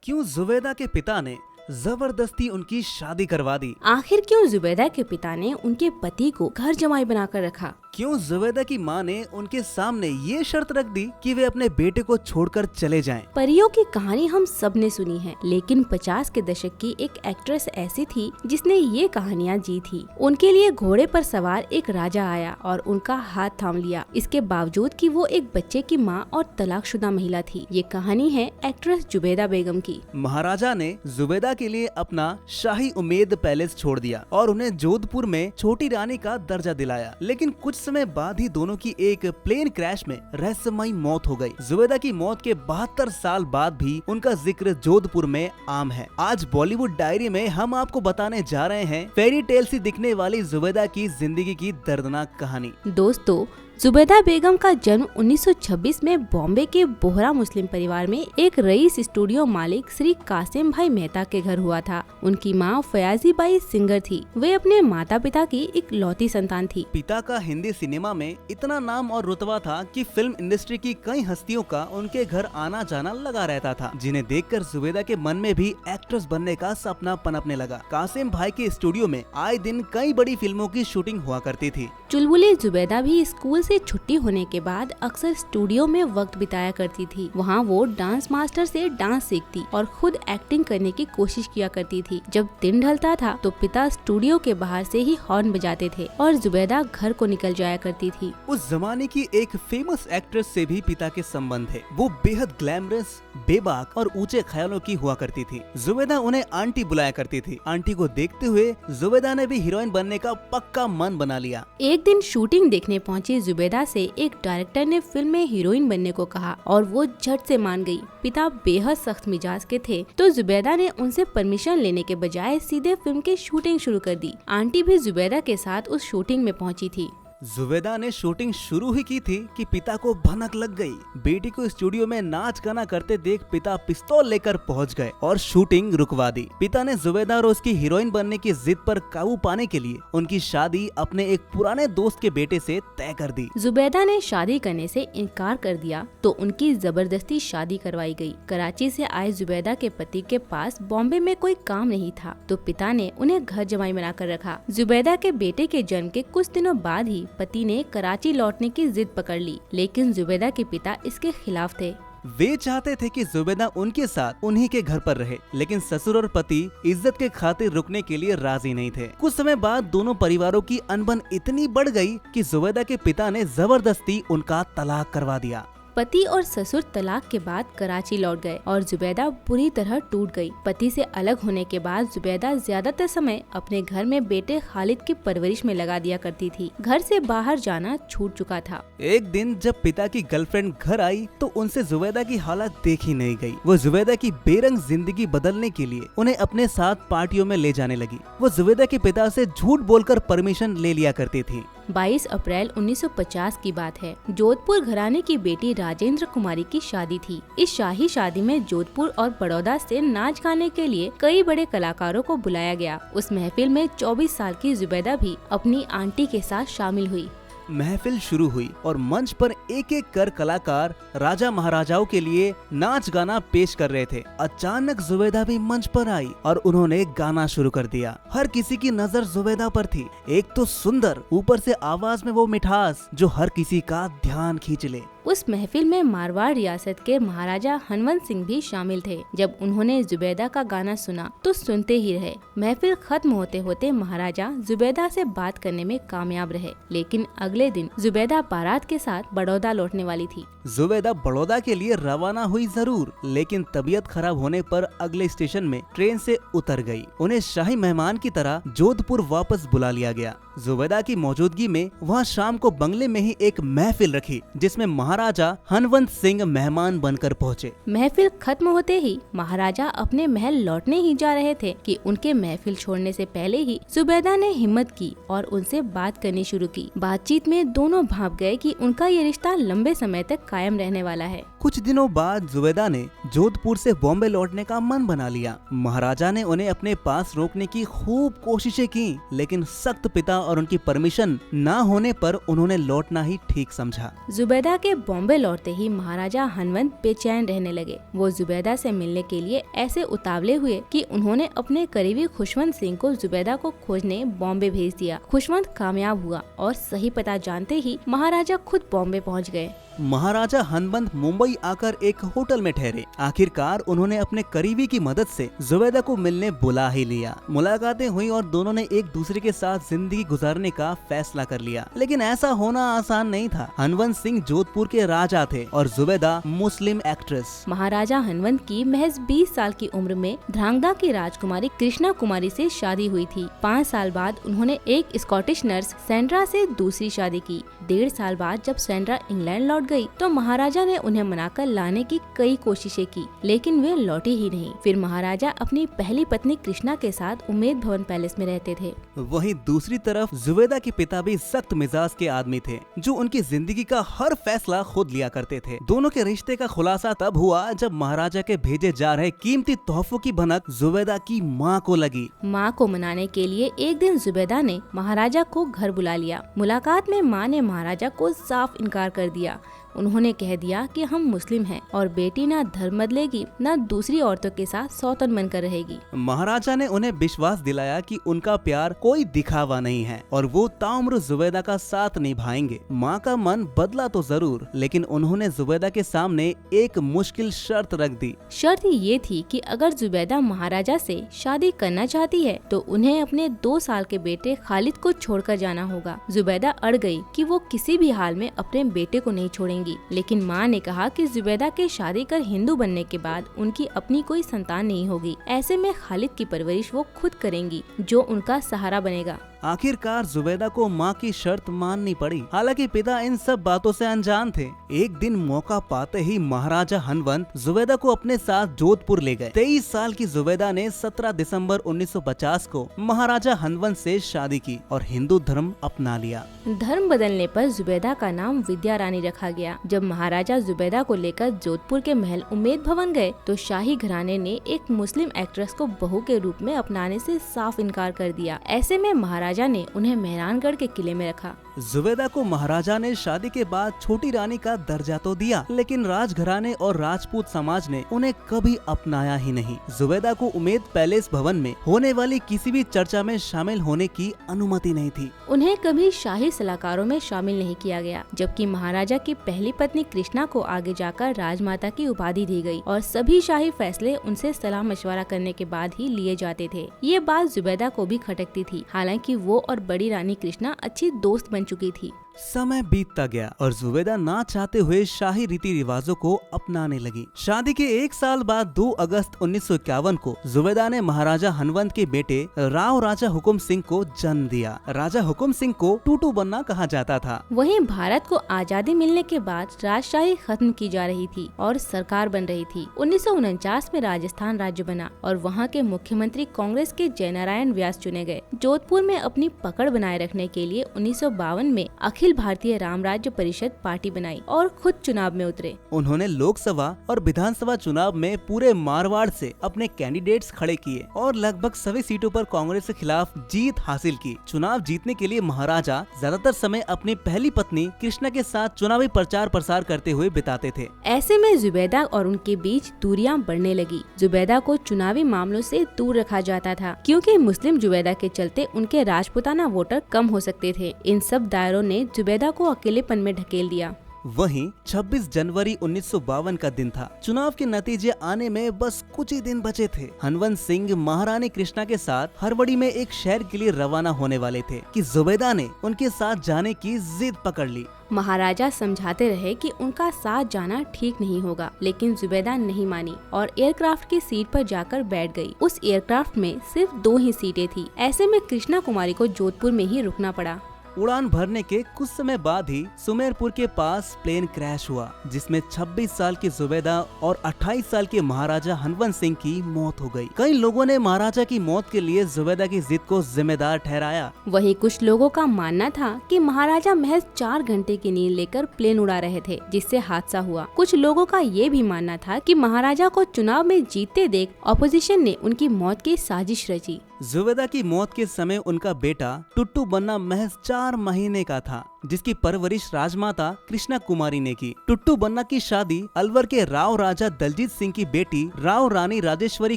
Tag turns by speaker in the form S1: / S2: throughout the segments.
S1: क्यों जुबैदा के पिता ने जबरदस्ती उनकी शादी करवा दी?
S2: आखिर क्यों जुबैदा के पिता ने उनके पति को घर जमाई बनाकर रखा?
S1: क्यों जुबैदा की मां ने उनके सामने ये शर्त रख दी कि वे अपने बेटे को छोड़कर चले जाएं?
S2: परियों की कहानी हम सब ने सुनी है, लेकिन 50 के दशक की एक एक्ट्रेस ऐसी थी जिसने ये कहानियाँ जी थी। उनके लिए घोड़े पर सवार एक राजा आया और उनका हाथ थाम लिया, इसके बावजूद कि वो एक बच्चे की मां और तलाकशुदा महिला थी। ये कहानी है एक्ट्रेस जुबैदा बेगम की।
S1: महाराजा ने जुबैदा के लिए अपना शाही उम्मेद पैलेस छोड़ दिया और उन्हें जोधपुर में छोटी रानी का दर्जा दिलाया, लेकिन कुछ समय बाद ही दोनों की एक प्लेन क्रैश में रहस्यमयी मौत हो गई। जुबैदा की मौत के 72 साल बाद भी उनका जिक्र जोधपुर में आम है। आज बॉलीवुड डायरी में हम आपको बताने जा रहे हैं फेरी टेल सी दिखने वाली जुबैदा की जिंदगी की दर्दनाक कहानी।
S2: दोस्तों, जुबैदा बेगम का जन्म 1926 में बॉम्बे के बोहरा मुस्लिम परिवार में एक रईस स्टूडियो मालिक श्री कासिम भाई मेहता के घर हुआ था। उनकी मां फयाजी बाई सिंगर थी। वे अपने माता पिता की इकलौती संतान थी।
S1: पिता का हिंदी सिनेमा में इतना नाम और रुतबा था कि फिल्म इंडस्ट्री की कई हस्तियों का उनके घर आना जाना लगा रहता था, जिन्हें देखकर जुबैदा के मन में भी एक्ट्रेस बनने का सपना पनपने लगा। कासिम भाई के स्टूडियो में आए दिन कई बड़ी फिल्मों की शूटिंग हुआ करती थी।
S2: चुलबुली जुबैदा भी स्कूल से छुट्टी होने के बाद अक्सर स्टूडियो में वक्त बिताया करती थी। वहाँ वो डांस मास्टर से डांस सीखती और खुद एक्टिंग करने की कोशिश किया करती थी। जब दिन ढलता था तो पिता स्टूडियो के बाहर से ही हॉर्न बजाते थे और जुबैदा घर को निकल जाया करती थी।
S1: उस जमाने की एक फेमस एक्ट्रेस से भी पिता के संबंध थे। वो बेहद ग्लैमरस, बेबाक और ऊंचे ख्यालों की हुआ करती थी। जुबैदा उन्हें आंटी बुलाया करती थी। आंटी को देखते हुए जुबैदा ने भी हीरोइन बनने का पक्का मन बना लिया।
S2: एक दिन शूटिंग देखने पहुंची जुबैदा से एक डायरेक्टर ने फिल्म में हीरोइन बनने को कहा और वो झट से मान गई। पिता बेहद सख्त मिजाज के थे, तो जुबैदा ने उनसे परमिशन लेने के बजाय सीधे फिल्म की शूटिंग शुरू कर दी। आंटी भी जुबैदा के साथ उस शूटिंग में पहुंची थी।
S1: जुबैदा ने शूटिंग शुरू ही की थी कि पिता को भनक लग गई। बेटी को स्टूडियो में नाच गाना करते देख पिता पिस्तौल लेकर पहुंच गए और शूटिंग रुकवा दी। पिता ने जुबैदा और उसकी हीरोइन बनने की जिद पर काबू पाने के लिए उनकी शादी अपने एक पुराने दोस्त के बेटे से तय कर दी।
S2: जुबैदा ने शादी करने से इनकार कर दिया तो उनकी जबरदस्ती शादी करवाई गई। कराची से आए जुबैदा के पति के पास बॉम्बे में कोई काम नहीं था, तो पिता ने उन्हें घर जमाई बनाकर रखा। जुबैदा के बेटे के जन्म के कुछ दिनों बाद ही पति ने कराची लौटने की जिद पकड़ ली, लेकिन जुबैदा के पिता इसके खिलाफ थे।
S1: वे चाहते थे कि जुबैदा उनके साथ उन्हीं के घर पर रहे, लेकिन ससुर और पति इज्जत के खातिर रुकने के लिए राजी नहीं थे। कुछ समय बाद दोनों परिवारों की अनबन इतनी बढ़ गई कि जुबैदा के पिता ने जबरदस्ती उनका तलाक करवा दिया।
S2: पति और ससुर तलाक के बाद कराची लौट गए और जुबैदा बुरी तरह टूट गई। पति से अलग होने के बाद जुबैदा ज्यादातर समय अपने घर में बेटे खालिद की परवरिश में लगा दिया करती थी। घर से बाहर जाना छूट चुका था।
S1: एक दिन जब पिता की गर्लफ्रेंड घर आई तो उनसे जुबैदा की हालत देखी नहीं गई। वो जुबैदा की बेरंग जिंदगी बदलने के लिए उन्हें अपने साथ पार्टियों में ले जाने लगी। वो जुबैदा के पिता से झूठ बोलकर परमिशन ले लिया करती थी।
S2: 22 अप्रैल 1950 की बात है। जोधपुर घराने की बेटी राजेंद्र कुमारी की शादी थी। इस शाही शादी में जोधपुर और बड़ौदा से नाच गाने के लिए कई बड़े कलाकारों को बुलाया गया। उस महफिल में 24 साल की जुबैदा भी अपनी आंटी के साथ शामिल हुई।
S1: महफिल शुरू हुई और मंच पर एक एक कर कलाकार राजा महाराजाओं के लिए नाच गाना पेश कर रहे थे। अचानक जुबैदा भी मंच पर आई और उन्होंने गाना शुरू कर दिया। हर किसी की नजर जुबैदा पर थी। एक तो सुंदर, ऊपर से आवाज में वो मिठास जो हर किसी का ध्यान खींच ले।
S2: उस महफिल में मारवाड़ रियासत के महाराजा हनवंत सिंह भी शामिल थे। जब उन्होंने जुबैदा का गाना सुना तो सुनते ही रहे। महफिल खत्म होते होते महाराजा जुबैदा से बात करने में कामयाब रहे, लेकिन अगले दिन जुबैदा बारात के साथ बड़ौदा लौटने वाली थी।
S1: जुबैदा बड़ौदा के लिए रवाना हुई जरूर, लेकिन तबीयत खराब होने पर अगले स्टेशन में ट्रेन से उतर गई। उन्हें शाही मेहमान की तरह जोधपुर वापस बुला लिया गया। जुबैदा की मौजूदगी में वहाँ शाम को बंगले में ही एक महफिल रखी, जिसमें महाराजा हनवंत सिंह मेहमान बनकर पहुँचे।
S2: महफिल खत्म होते ही महाराजा अपने महल लौटने ही जा रहे थे कि उनके महफिल छोड़ने से पहले ही जुबैदा ने हिम्मत की और उनसे बात करनी शुरू की। बातचीत में दोनों भाप गए कि उनका ये रिश्ता लंबे समय तक कायम रहने वाला है।
S1: कुछ दिनों बाद जुबैदा ने जोधपुर से बॉम्बे लौटने का मन बना लिया। महाराजा ने उन्हें अपने पास रोकने की खूब कोशिशें की, लेकिन सख्त पिता और उनकी परमिशन न होने पर उन्होंने लौटना ही ठीक समझा।
S2: जुबैदा के बॉम्बे लौटते ही महाराजा हनवंत बेचैन रहने लगे। वो जुबैदा से मिलने के लिए ऐसे उतावले हुए कि उन्होंने अपने करीबी खुशवंत सिंह को जुबैदा को खोजने बॉम्बे भेज दिया। खुशवंत कामयाब हुआ और सही पता जानते ही महाराजा खुद बॉम्बे पहुंच गए।
S1: महाराजा हनवंत मुंबई आकर एक होटल में ठहरे। आखिरकार उन्होंने अपने करीबी की मदद से जुबैदा को मिलने बुला ही लिया। मुलाकातें हुई और दोनों ने एक दूसरे के साथ जिंदगी गुजारने का फैसला कर लिया। लेकिन ऐसा होना आसान नहीं था। हनवंत सिंह जोधपुर के राजा थे और जुबैदा मुस्लिम एक्ट्रेस।
S2: महाराजा हनवंत की महज 20 साल की उम्र में ध्रांगधा की राजकुमारी कृष्णा कुमारी से शादी हुई थी। 5 साल बाद उन्होंने एक स्कॉटिश नर्स सेंड्रा से दूसरी शादी की। 1.5 साल बाद जब सेंड्रा इंग्लैंड लौट गई तो महाराजा ने उन्हें मनाकर लाने की कई कोशिशें की, लेकिन वे लौटी ही नहीं। फिर महाराजा अपनी पहली पत्नी कृष्णा के साथ उम्मेद भवन पैलेस में रहते थे।
S1: वहीं दूसरी तरफ जुबैदा के पिता भी सख्त मिजाज के आदमी थे, जो उनकी जिंदगी का हर फैसला खुद लिया करते थे। दोनों के रिश्ते का खुलासा तब हुआ जब महाराजा के भेजे जा रहे कीमती तोहफों की भनक जुबैदा की माँ को लगी।
S2: माँ को मनाने के लिए एक दिन जुबैदा ने महाराजा को घर बुला लिया। मुलाकात में माँ ने महाराजा को साफ इनकार कर दिया। उन्होंने कह दिया कि हम मुस्लिम हैं और बेटी ना धर्म बदलेगी न दूसरी औरतों के साथ सौतन बनकर रहेगी।
S1: महाराजा ने उन्हें विश्वास दिलाया कि उनका प्यार कोई दिखावा नहीं है और वो ताउम्र जुबैदा का साथ निभाएंगे। माँ का मन बदला तो जरूर, लेकिन उन्होंने जुबैदा के सामने एक मुश्किल शर्त रख दी।
S2: शर्त ये थी कि अगर जुबैदा महाराजा से शादी करना चाहती है तो उन्हें अपने 2 साल के बेटे खालिद को छोड़कर जाना होगा। जुबैदा अड़ गई कि वो किसी भी हाल में अपने बेटे को नहीं छोड़ेंगी, लेकिन माँ ने कहा कि जुबैदा के शादी कर हिंदू बनने के बाद उनकी अपनी कोई संतान नहीं होगी। ऐसे में खालिद की परवरिश वो खुद करेंगी, जो उनका सहारा बनेगा।
S1: आखिरकार जुबैदा को माँ की शर्त माननी पड़ी। हालांकि पिता इन सब बातों से अनजान थे। एक दिन मौका पाते ही महाराजा हनवंत जुबैदा को अपने साथ जोधपुर ले गए। 23 साल की जुबैदा ने 17 दिसंबर 1950 को महाराजा हनवंत से शादी की और हिंदू धर्म अपना लिया।
S2: धर्म बदलने पर जुबैदा का नाम विद्या रानी रखा गया। जब महाराजा जुबैदा को लेकर जोधपुर के महल उम्मेद भवन गए तो शाही घराने ने एक मुस्लिम एक्ट्रेस को बहू के रूप में अपनाने से साफ इनकार कर दिया। ऐसे में महाराजा ने उन्हें मेहरानगढ़ के किले में रखा।
S1: जुबैदा को महाराजा ने शादी के बाद छोटी रानी का दर्जा तो दिया, लेकिन राजघराने और राजपूत समाज ने उन्हें कभी अपनाया ही नहीं। जुबैदा को उम्मेद पैलेस भवन में होने वाली किसी भी चर्चा में शामिल होने की अनुमति नहीं थी।
S2: उन्हें कभी शाही सलाहकारों में शामिल नहीं किया गया, जबकि महाराजा की पहली पत्नी कृष्णा को आगे जाकर राजमाता की उपाधि दी गई और सभी शाही फैसले उनसे सलाह मशवरा करने के बाद ही लिए जाते थे। ये बात जुबैदा को भी खटकती थी। हालांकि वो और बड़ी रानी कृष्णा अच्छी दोस्त बन चुकी थी।
S1: समय बीतता गया और जुबैदा ना चाहते हुए शाही रीति रिवाजों को अपनाने लगी। शादी के 1 साल बाद 2 अगस्त 1951 को जुबैदा ने महाराजा हनवंत के बेटे राव राजा हुकुम सिंह को जन्म दिया। राजा हुकुम सिंह को टूटू बनना कहा जाता था।
S2: वहीं भारत को आजादी मिलने के बाद राजशाही खत्म की जा रही थी और सरकार बन रही थी। 1949 में राजस्थान राज्य बना और वहाँ के मुख्यमंत्री कांग्रेस के जयनारायण व्यास चुने गए। जोधपुर में अपनी पकड़ बनाए रखने के लिए 1952 में अखिल भारतीय राम राज्य परिषद पार्टी बनाई और खुद चुनाव में उतरे।
S1: उन्होंने लोकसभा और विधानसभा चुनाव में पूरे मारवाड़ से अपने कैंडिडेट्स खड़े किए और लगभग सभी सीटों पर कांग्रेस के खिलाफ जीत हासिल की। चुनाव जीतने के लिए महाराजा ज्यादातर समय अपनी पहली पत्नी कृष्णा के साथ चुनावी प्रचार प्रसार करते हुए बिताते थे।
S2: ऐसे में जुबैदा और उनके बीच दूरियां बढ़ने लगी। जुबैदा को चुनावी मामलों से दूर रखा जाता था, क्योंकि मुस्लिम जुबैदा के चलते उनके राजपुताना वोटर कम हो सकते थे। इन सब दायरों ने जुबैदा को अकेलेपन में ढकेल दिया।
S1: वहीं 26 जनवरी 1952 का दिन था। चुनाव के नतीजे आने में बस कुछ ही दिन बचे थे। हनवंत सिंह महारानी कृष्णा के साथ हरवड़ी में एक शहर के लिए रवाना होने वाले थे कि जुबैदा ने उनके साथ जाने की जिद पकड़ ली।
S2: महाराजा समझाते रहे कि उनका साथ जाना ठीक नहीं होगा, लेकिन जुबैदा नहीं मानी और एयरक्राफ्ट की सीट पर जाकर बैठ गई। उस एयरक्राफ्ट में सिर्फ 2 ही सीटें थी। ऐसे में कृष्णा कुमारी को जोधपुर में ही रुकना पड़ा।
S1: उड़ान भरने के कुछ समय बाद ही सुमेरपुर के पास प्लेन क्रैश हुआ, जिसमें 26 साल की जुबैदा और 28 साल के महाराजा हनवंत सिंह की मौत हो गई। कई लोगों ने महाराजा की मौत के लिए जुबैदा की जिद को जिम्मेदार ठहराया।
S2: वहीं कुछ लोगों का मानना था कि महाराजा महज 4 घंटे की नींद लेकर प्लेन उड़ा रहे थे, जिससे हादसा हुआ। कुछ लोगों का ये भी मानना था कि महाराजा को चुनाव में जीतते देख ऑपोजिशन ने उनकी मौत की साजिश रची।
S1: जुबैदा की मौत के समय उनका बेटा टुट्टू बन्ना महज 4 महीने का था, जिसकी परवरिश राजमाता कृष्णा कुमारी ने की। टुट्टू बन्ना की शादी अलवर के राव राजा दलजीत सिंह की बेटी राव रानी राजेश्वरी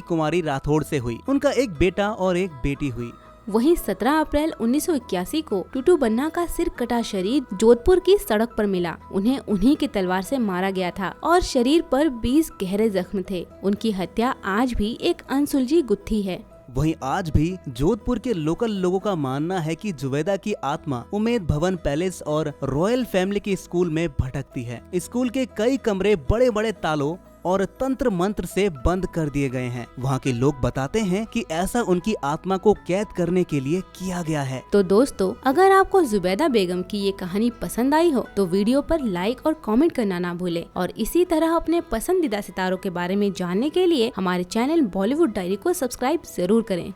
S1: कुमारी राठौड़ से हुई। उनका एक बेटा और एक बेटी हुई।
S2: वहीं 17 अप्रैल 1981 को टुट्टू बन्ना का सिर कटा शरीर जोधपुर की सड़क पर मिला। उन्हें उन्हीं की तलवार से मारा गया था और शरीर पर 20 गहरे जख्म थे। उनकी हत्या आज भी एक अनसुलझी गुत्थी है।
S1: वहीं आज भी जोधपुर के लोकल लोगों का मानना है कि जुबैदा की आत्मा उमेद भवन पैलेस और रॉयल फैमिली के स्कूल में भटकती है। स्कूल के कई कमरे बड़े बड़े तालों और तंत्र मंत्र से बंद कर दिए गए हैं। वहाँ के लोग बताते हैं कि ऐसा उनकी आत्मा को कैद करने के लिए किया गया है।
S2: तो दोस्तों, अगर आपको जुबैदा बेगम की ये कहानी पसंद आई हो तो वीडियो पर लाइक और कमेंट करना ना भूलें और इसी तरह अपने पसंदीदा सितारों के बारे में जानने के लिए हमारे चैनल बॉलीवुड डायरी को सब्सक्राइब जरूर करें।